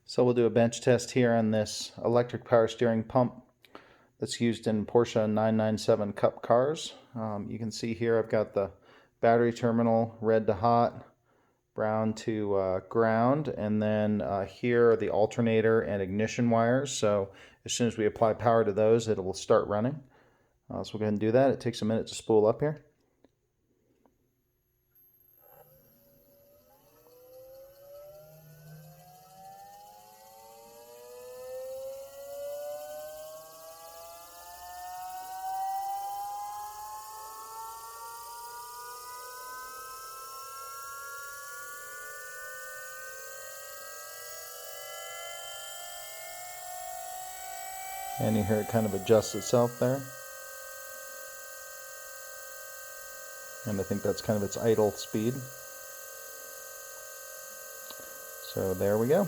So we'll do a bench test here on this electric power steering pump that's used in Porsche 997 Cup cars. You can see here I've got the battery terminal red to hot, brown to ground, and then here are the alternator and ignition wires. So as soon as we apply power to those, it will start running. So we'll go ahead and do that. It takes a minute to spool up here. And you hear it kind of adjust itself there. And I think that's kind of its idle speed. So there we go.